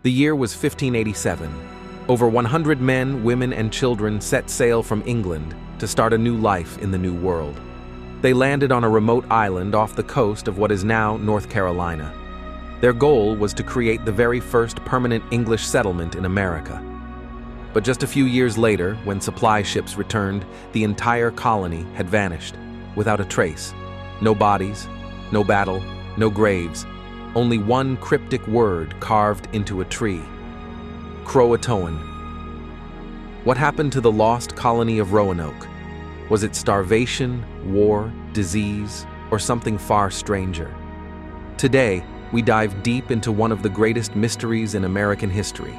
The year was 1587. Over 100 men, women, and children set sail from England to start a new life in the New World. They landed on a remote island off the coast of what is now North Carolina. Their goal was to create the very first permanent English settlement in America. But just a few years later, when supply ships returned, the entire colony had vanished, without a trace. No bodies, no battle, no graves, only one cryptic word carved into a tree: Croatan. What happened to the lost colony of Roanoke? Was it starvation, war, disease, or something far stranger? Today, we dive deep into one of the greatest mysteries in American history: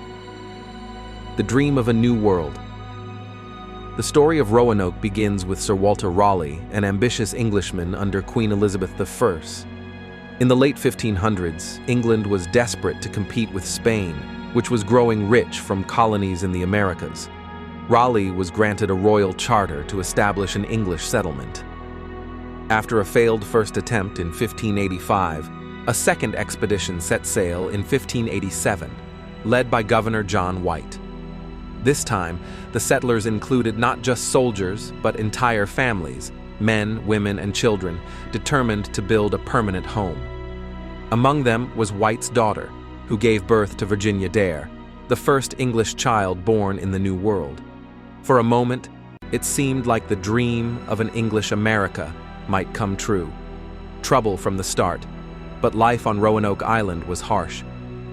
the dream of a new world. The story of Roanoke begins with Sir Walter Raleigh, an ambitious Englishman under Queen Elizabeth I. In the late 1500s, England was desperate to compete with Spain, which was growing rich from colonies in the Americas. Raleigh was granted a royal charter to establish an English settlement. After a failed first attempt in 1585, a second expedition set sail in 1587, led by Governor John White. This time, the settlers included not just soldiers, but entire families, men, women, and children, determined to build a permanent home. Among them was White's daughter, who gave birth to Virginia Dare, the first English child born in the New World. For a moment, it seemed like the dream of an English America might come true. Trouble from the start, but life on Roanoke Island was harsh.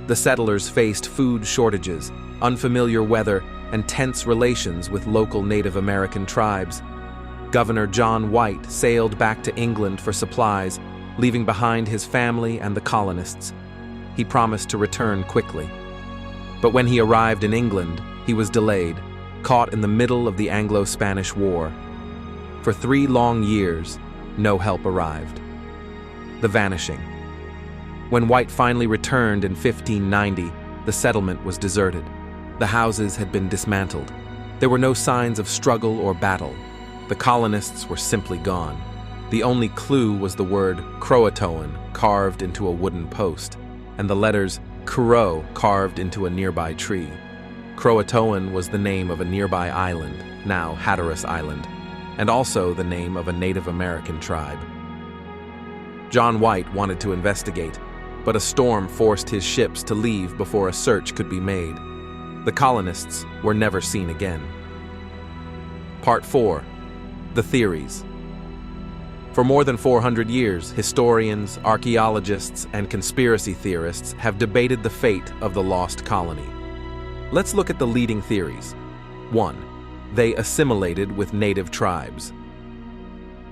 The settlers faced food shortages, unfamiliar weather, and tense relations with local Native American tribes. Governor John White sailed back to England for supplies, leaving behind his family and the colonists. He promised to return quickly. But when he arrived in England, he was delayed, caught in the middle of the Anglo-Spanish War. For 3 long years, no help arrived. The Vanishing. When White finally returned in 1590, the settlement was deserted. The houses had been dismantled. There were no signs of struggle or battle. The colonists were simply gone. The only clue was the word Croatan carved into a wooden post, and the letters Cro carved into a nearby tree. Croatan was the name of a nearby island, now Hatteras Island, and also the name of a Native American tribe. John White wanted to investigate, but a storm forced his ships to leave before a search could be made. The colonists were never seen again. Part 4. The Theories. For more than 400 years, historians, archaeologists, and conspiracy theorists have debated the fate of the lost colony. Let's look at the leading theories. 1. They assimilated with native tribes.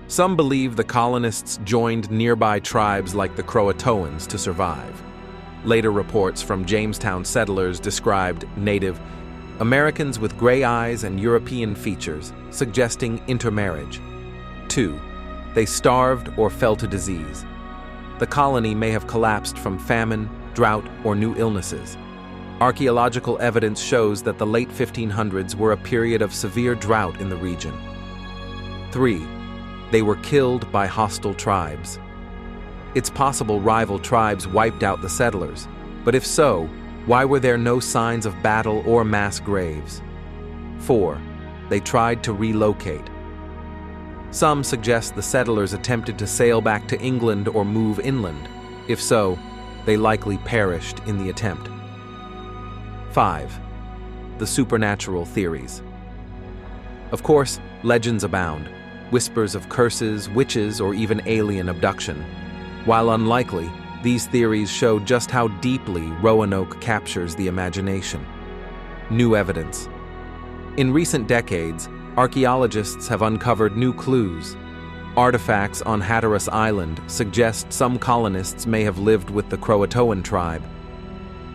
Some believe the colonists joined nearby tribes like the Croatoans to survive. Later reports from Jamestown settlers described Native Americans with gray eyes and European features, suggesting intermarriage. 2. They starved or fell to disease. The colony may have collapsed from famine, drought, or new illnesses. Archaeological evidence shows that the late 1500s were a period of severe drought in the region. 3. They were killed by hostile tribes. It's possible rival tribes wiped out the settlers, but if so, why were there no signs of battle or mass graves? 4. They tried to relocate. Some suggest the settlers attempted to sail back to England or move inland. If so, they likely perished in the attempt. 5. The supernatural theories. Of course, legends abound. Whispers of curses, witches, or even alien abduction. While unlikely, these theories show just how deeply Roanoke captures the imagination. New evidence. In recent decades, archaeologists have uncovered new clues. Artifacts on Hatteras Island suggest some colonists may have lived with the Croatoan tribe.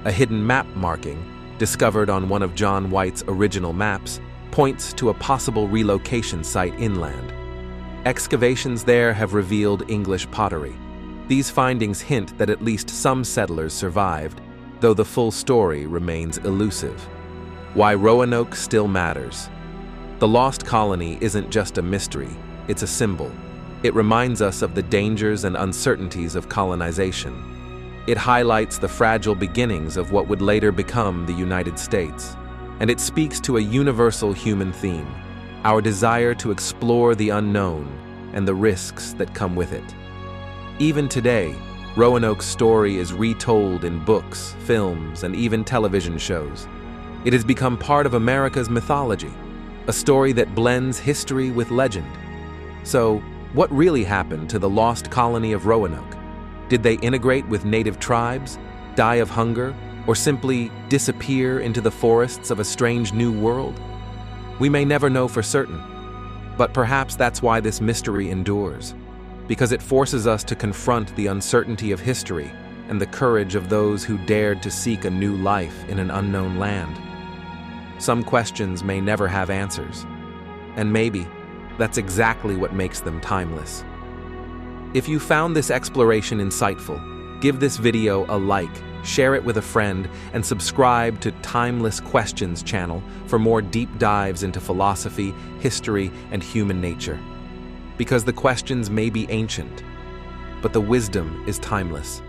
A hidden map marking, discovered on one of John White's original maps, points to a possible relocation site inland. Excavations there have revealed English pottery. These findings hint that at least some settlers survived, though the full story remains elusive. Why Roanoke still matters. The lost colony isn't just a mystery, it's a symbol. It reminds us of the dangers and uncertainties of colonization. It highlights the fragile beginnings of what would later become the United States, and it speaks to a universal human theme, our desire to explore the unknown and the risks that come with it. Even today, Roanoke's story is retold in books, films, and even television shows. It has become part of America's mythology, a story that blends history with legend. So, what really happened to the lost colony of Roanoke? Did they integrate with native tribes, die of hunger, or simply disappear into the forests of a strange new world? We may never know for certain, but perhaps that's why this mystery endures, because it forces us to confront the uncertainty of history and the courage of those who dared to seek a new life in an unknown land. Some questions may never have answers, and maybe that's exactly what makes them timeless. If you found this exploration insightful, give this video a like, share it with a friend, and subscribe to Timeless Questions channel for more deep dives into philosophy, history, and human nature. Because the questions may be ancient, but the wisdom is timeless.